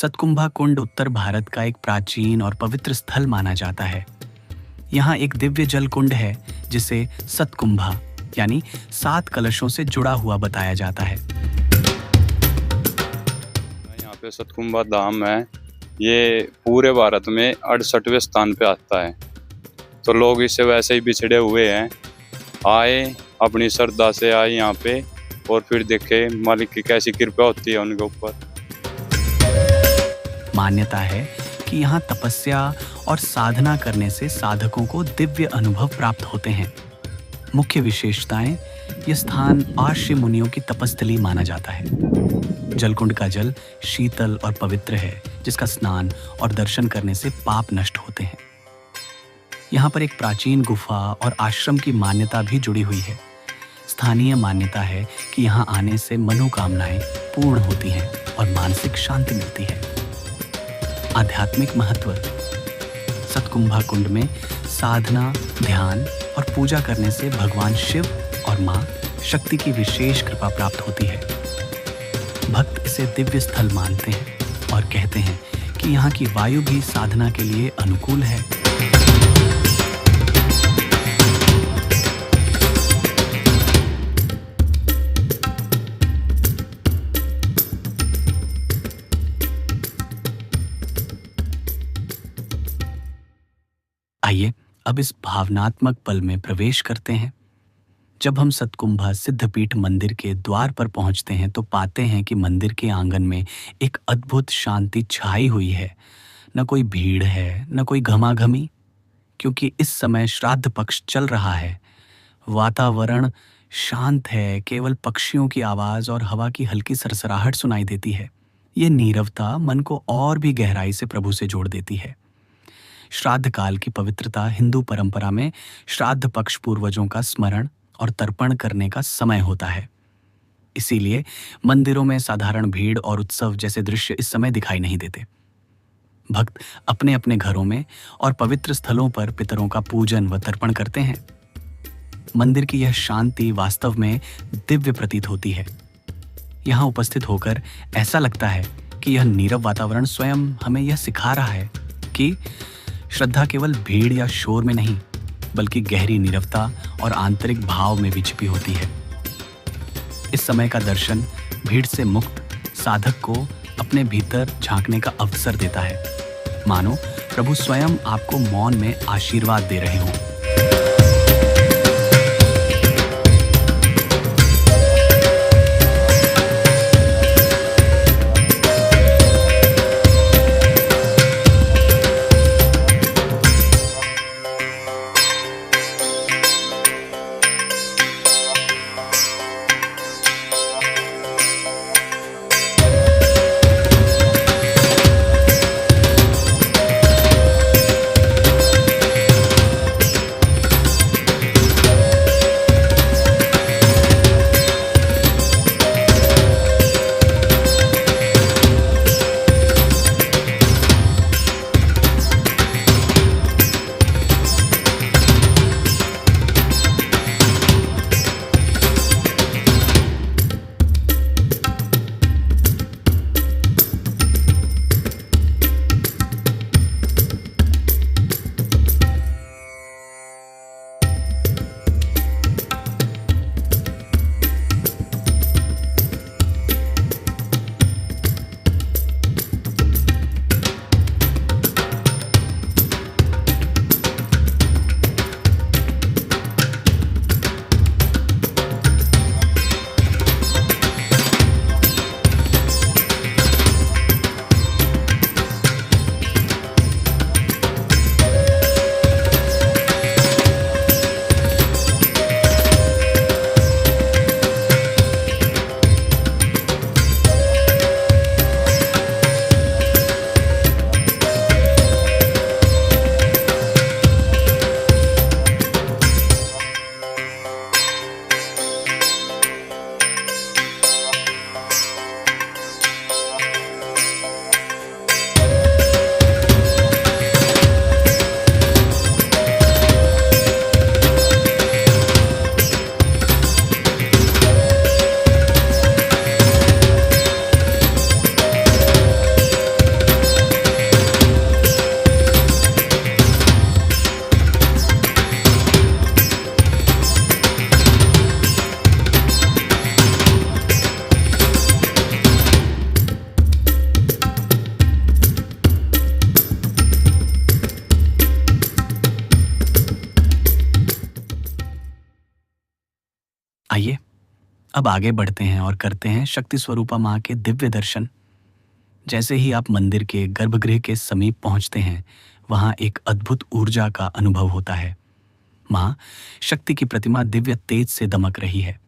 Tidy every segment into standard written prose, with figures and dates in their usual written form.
सतकुंभा कुंड उत्तर भारत का एक प्राचीन और पवित्र स्थल माना जाता है। यहाँ एक दिव्य जल कुंड है जिसे सतकुंभा यानी 7 कलशों से जुड़ा हुआ बताया जाता है। यहाँ पे सतकुंभा धाम है। ये पूरे भारत में 68वें स्थान पे आता है। तो लोग इससे वैसे ही बिछड़े हुए हैं, आए अपनी श्रद्धा से आए यहाँ पे और फिर देखे मालिक की कैसी कृपा होती है उनके ऊपर। मान्यता है कि यहाँ तपस्या और साधना करने से साधकों को दिव्य अनुभव प्राप्त होते हैं। मुख्य विशेषताएं, यह स्थान आर्षि मुनियों की तपस्थली माना जाता है। जलकुंड का जल शीतल और पवित्र है, जिसका स्नान और दर्शन करने से पाप नष्ट होते हैं। यहाँ पर एक प्राचीन गुफा और आश्रम की मान्यता भी जुड़ी हुई है। स्थानीय मान्यता है कि यहाँ आने से मनोकामनाएं पूर्ण होती हैं और मानसिक शांति मिलती है। आध्यात्मिक महत्व, सतकुंभा कुंड में साधना, ध्यान और पूजा करने से भगवान शिव और मां शक्ति की विशेष कृपा प्राप्त होती है। भक्त इसे दिव्य स्थल मानते हैं और कहते हैं कि यहाँ की वायु भी साधना के लिए अनुकूल है। आइए अब इस भावनात्मक पल में प्रवेश करते हैं। जब हम सतकुंभा सिद्धपीठ मंदिर के द्वार पर पहुंचते हैं तो पाते हैं कि मंदिर के आंगन में एक अद्भुत शांति छाई हुई है। न कोई भीड़ है, न कोई घमाघमी, क्योंकि इस समय श्राद्ध पक्ष चल रहा है। वातावरण शांत है, केवल पक्षियों की आवाज और हवा की हल्की सरसराहट सुनाई देती है। ये नीरवता मन को और भी गहराई से प्रभु से जोड़ देती है। श्राद्ध काल की पवित्रता हिंदू परंपरा में श्राद्ध पक्ष पूर्वजों का स्मरण और तर्पण करने का समय होता है। इसीलिए मंदिरों में साधारण भीड़ और उत्सव जैसे दृश्य इस समय दिखाई नहीं देते। भक्त अपने अपने घरों में और पवित्र स्थलों पर पितरों का पूजन व तर्पण करते हैं। मंदिर की यह शांति वास्तव में दिव्य प्रतीत होती है। यहाँ उपस्थित होकर ऐसा लगता है कि यह नीरव वातावरण स्वयं हमें यह सिखा रहा है कि श्रद्धा केवल भीड़ या शोर में नहीं, बल्कि गहरी नीरवता और आंतरिक भाव में भी छिपी होती है। इस समय का दर्शन भीड़ से मुक्त साधक को अपने भीतर झांकने का अवसर देता है। मानो प्रभु स्वयं आपको मौन में आशीर्वाद दे रहे हों। अब आगे बढ़ते हैं और करते हैं शक्ति स्वरूपा माँ के दिव्य दर्शन। जैसे ही आप मंदिर के गर्भगृह के समीप पहुंचते हैं, वहां एक अद्भुत ऊर्जा का अनुभव होता है। माँ शक्ति की प्रतिमा दिव्य तेज से दमक रही है,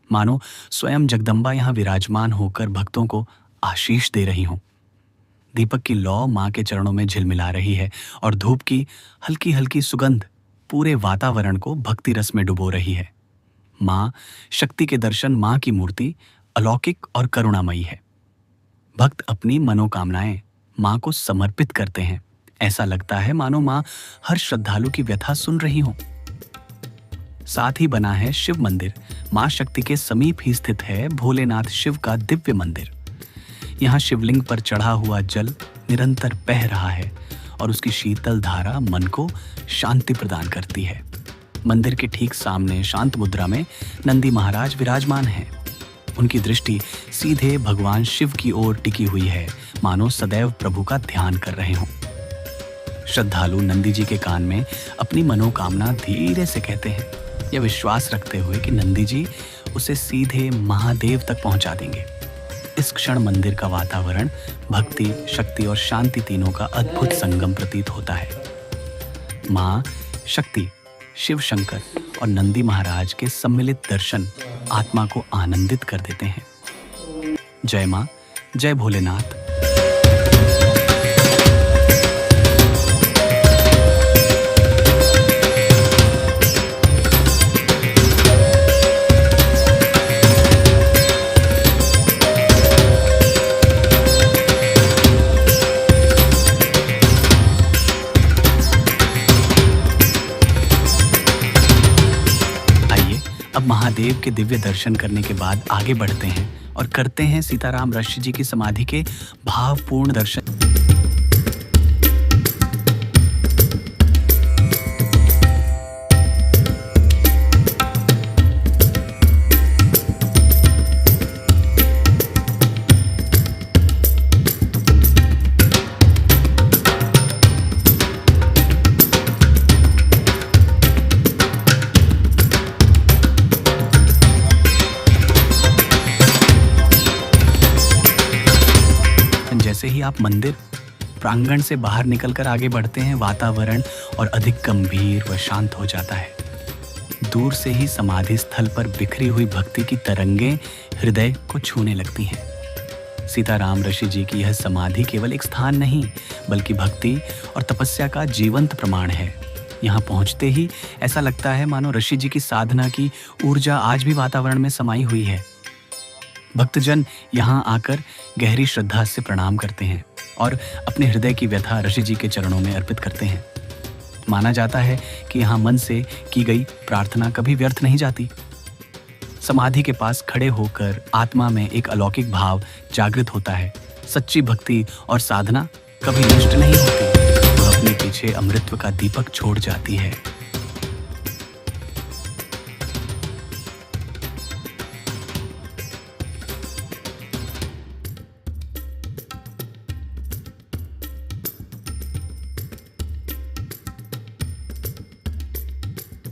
मानो स्वयं जगदम्बा यहाँ विराजमान होकर भक्तों को आशीष दे रही हों। दीपक की लौ माँ के चरणों में झिलमिला रही है और धूप की हल्की हल्की सुगंध पूरे वातावरण को भक्ति रस में डुबो रही है। माँ शक्ति के दर्शन माँ की मूर्ति अलौकिक और करुणामयी है। भक्त अपनी मनोकामनाएं माँ को समर्पित करते हैं। ऐसा लगता है मानो माँ हर श्रद्धालु की व्यथा सुन रही हो। साथ ही बना है शिव मंदिर। माँ शक्ति के समीप ही स्थित है भोलेनाथ शिव का दिव्य मंदिर। यहाँ शिवलिंग पर चढ़ा हुआ जल निरंतर बह रहा है और उसकी शीतल धारा मन को शांति प्रदान करती है। मंदिर के ठीक सामने शांत मुद्रा में नंदी महाराज विराजमान हैं। उनकी दृष्टि सीधे भगवान शिव की ओर टिकी हुई है, मानो सदैव प्रभु का ध्यान कर रहे हों। श्रद्धालु नंदी जी के कान में अपनी मनोकामना धीरे से कहते हैं, यह विश्वास रखते हुए कि नंदी जी उसे सीधे महादेव तक पहुंचा देंगे। इस क्षण मंदिर का वातावरण भक्ति, शक्ति और शांति तीनों का अद्भुत संगम प्रतीत होता है। माँ शक्ति, शिव शंकर और नंदी महाराज के सम्मिलित दर्शन आत्मा को आनंदित कर देते हैं। जय माँ, जय भोलेनाथ। अब महादेव के दिव्य दर्शन करने के बाद आगे बढ़ते हैं और करते हैं सीताराम ऋषि जी की समाधि के भावपूर्ण दर्शन। जैसे ही आप मंदिर प्रांगण से बाहर निकलकर आगे बढ़ते हैं, वातावरण और अधिक गंभीर व शांत हो जाता है। दूर से ही समाधि स्थल पर बिखरी हुई भक्ति की तरंगें हृदय को छूने लगती हैं। सीताराम ऋषि जी की यह समाधि केवल एक स्थान नहीं, बल्कि भक्ति और तपस्या का जीवंत प्रमाण है। यहाँ पहुँचते ही ऐसा लगता है मानो ऋषि जी की साधना की ऊर्जा आज भी वातावरण में समाई हुई है। भक्तजन यहाँ आकर गहरी श्रद्धा से प्रणाम करते हैं और अपने हृदय की व्यथा ऋषि जी के चरणों में अर्पित करते हैं। माना जाता है कि यहाँ मन से की गई प्रार्थना कभी व्यर्थ नहीं जाती। समाधि के पास खड़े होकर आत्मा में एक अलौकिक भाव जागृत होता है। सच्ची भक्ति और साधना कभी नष्ट नहीं होती, वह अपने पीछे अमृतत्व का दीपक छोड़ जाती है।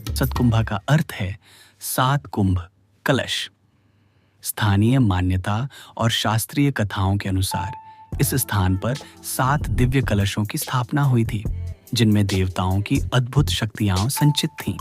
सतकुंभा का अर्थ है 7 कुंभ कलश। स्थानीय मान्यता और शास्त्रीय कथाओं के अनुसार इस स्थान पर 7 दिव्य कलशों की स्थापना हुई थी, जिनमें देवताओं की अद्भुत शक्तियां संचित थीं।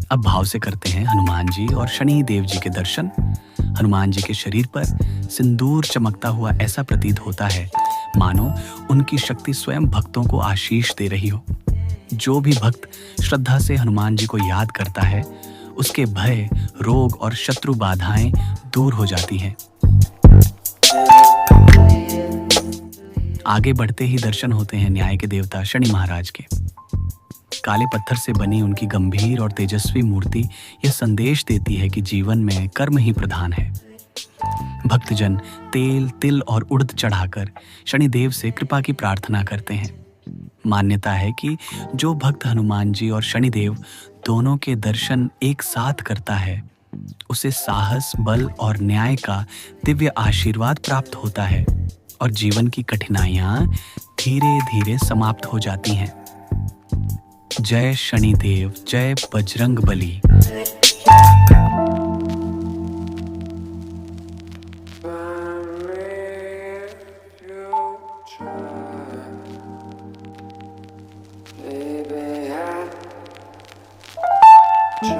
अब भाव से करते हैं हनुमान जी और शनि देव जी के दर्शन। हनुमान जी के शरीर पर सिंदूर चमकता हुआ ऐसा प्रतीत होता है मानो उनकी शक्ति स्वयं भक्तों को आशीष दे रही हो। जो भी भक्त श्रद्धा से हनुमान जी को याद करता है, उसके भय, रोग और शत्रु बाधाएं दूर हो जाती हैं। आगे बढ़ते ही दर्शन होते हैं न्याय के देवता शनि महाराज के। काले पत्थर से बनी उनकी गंभीर और तेजस्वी मूर्ति यह संदेश देती है कि जीवन में कर्म ही प्रधान है। भक्तजन तेल, तिल और उड़द चढ़ाकर शनिदेव से कृपा की प्रार्थना करते हैं। मान्यता है कि जो भक्त हनुमान जी और शनिदेव दोनों के दर्शन एक साथ करता है, उसे साहस, बल और न्याय का दिव्य आशीर्वाद प्राप्त होता है और जीवन की कठिनाइयां धीरे धीरे समाप्त हो जाती हैं। जय शनिदेव, जय बजरंग बली।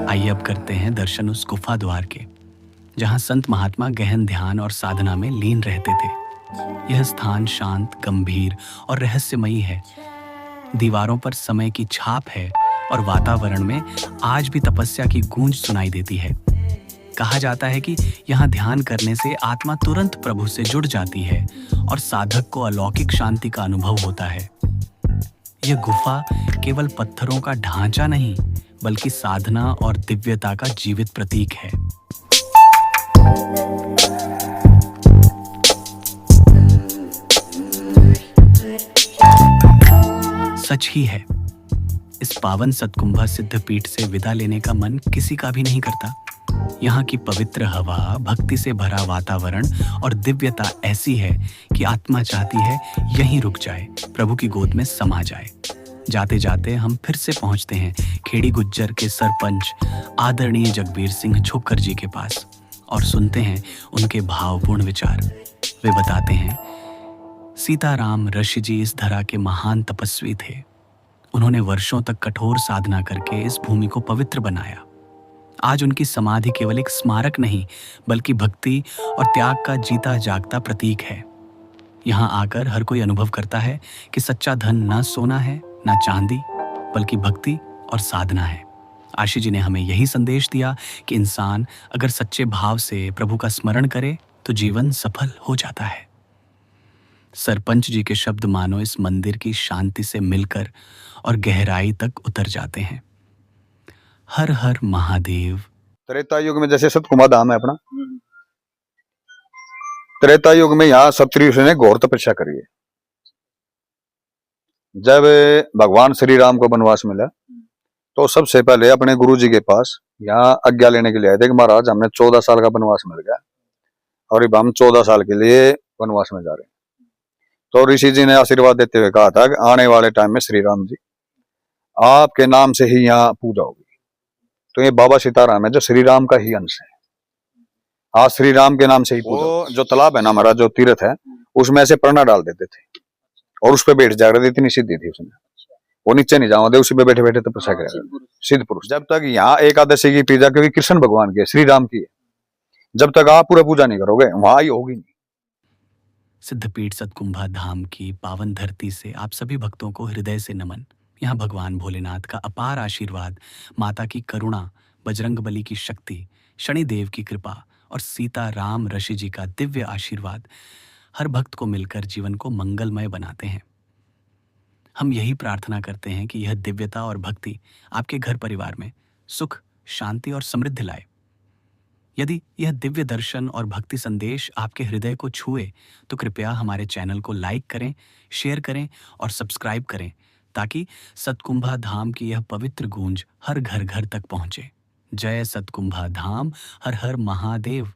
आइए अब करते हैं दर्शन उस गुफा द्वार के, जहां संत महात्मा गहन ध्यान और साधना में लीन रहते थे। यह स्थान शांत, गंभीर और रहस्यमयी है। दीवारों पर समय की छाप है और वातावरण में आज भी तपस्या की गूंज सुनाई देती है। कहा जाता है कि यहाँ ध्यान करने से आत्मा तुरंत प्रभु से जुड़ जाती है और साधक को अलौकिक शांति का अनुभव होता है। यह गुफा केवल पत्थरों का ढांचा नहीं, बल्कि साधना और दिव्यता का जीवित प्रतीक है। सच ही है, इस पावन सतकुंभा सिद्धपीठ से विदा लेने का मन किसी का भी नहीं करता। यहाँ की पवित्र हवा, भक्ति से भरा वातावरण और दिव्यता ऐसी है कि आत्मा चाहती है यहीं रुक जाए, प्रभु की गोद में समा जाए। जाते जाते हम फिर से पहुंचते हैं खेड़ी गुज्जर के सरपंच आदरणीय जगबीर सिंह छोक्कर जी के पास और सुनते हैं उनके भावपूर्ण विचार। वे बताते हैं, सीताराम ऋषि जी इस धरा के महान तपस्वी थे। उन्होंने वर्षों तक कठोर साधना करके इस भूमि को पवित्र बनाया। आज उनकी समाधि केवल एक स्मारक नहीं, बल्कि भक्ति और त्याग का जीता जागता प्रतीक है। यहाँ आकर हर कोई अनुभव करता है कि सच्चा धन ना सोना है, ना चांदी, बल्कि भक्ति और साधना है। आशीष जी ने हमें यही संदेश दिया कि इंसान अगर सच्चे भाव से प्रभु का स्मरण करे तो जीवन सफल हो जाता है। सरपंच जी के शब्द मानो इस मंदिर की शांति से मिलकर और गहराई तक उतर जाते हैं। हर हर महादेव। त्रेता युग में जैसे सतकुंभा धाम है अपना, त्रेता युग में यहाँ सप्तऋषि ऋषि ने घोर तपस्या करी है। जब भगवान श्री राम को वनवास मिला तो सबसे पहले अपने गुरु जी के पास यहाँ आज्ञा लेने के लिए आए थे कि महाराज हमें 14 साल का वनवास मिल गया और अब हम 14 साल के लिए वनवास में जा रहे हैं। तो ऋषि जी ने आशीर्वाद देते हुए कहा था कि आने वाले टाइम में श्री राम जी आपके नाम से ही यहाँ पूजा होगी। तो ये बाबा सीताराम है जो श्री राम का ही अंश है। आज श्री राम के नाम से ही पूजा। जो तालाब है ना हमारा, जो तीर्थ है, उसमें ऐसे परना डाल देते थे और उस पर बैठ जा रहे थे। इतनी सिद्धि थी उसमें, वो नीचे नहीं जाओ दे, उसी पे बैठे बैठे तपस्या करेगा सिद्ध पुरुष। जब तक यहाँ एकादशी की पूजा क्योंकि कृष्ण भगवान की है, श्री राम की है, जब तक आप पूरा पूजा नहीं करोगे वहां ही होगी नहीं। सिद्धपीठ सतकुंभा धाम की पावन धरती से आप सभी भक्तों को हृदय से नमन। यहाँ भगवान भोलेनाथ का अपार आशीर्वाद, माता की करुणा, बजरंगबली की शक्ति, शनिदेव की कृपा और सीता राम ऋषि जी का दिव्य आशीर्वाद हर भक्त को मिलकर जीवन को मंगलमय बनाते हैं। हम यही प्रार्थना करते हैं कि यह दिव्यता और भक्ति आपके घर परिवार में सुख, शांति और समृद्धि लाए। यदि यह दिव्य दर्शन और भक्ति संदेश आपके हृदय को छुए तो कृपया हमारे चैनल को लाइक करें, शेयर करें और सब्सक्राइब करें, ताकि सतकुंभा धाम की यह पवित्र गूंज हर घर घर तक पहुंचे। जय सतकुंभा धाम, हर हर महादेव।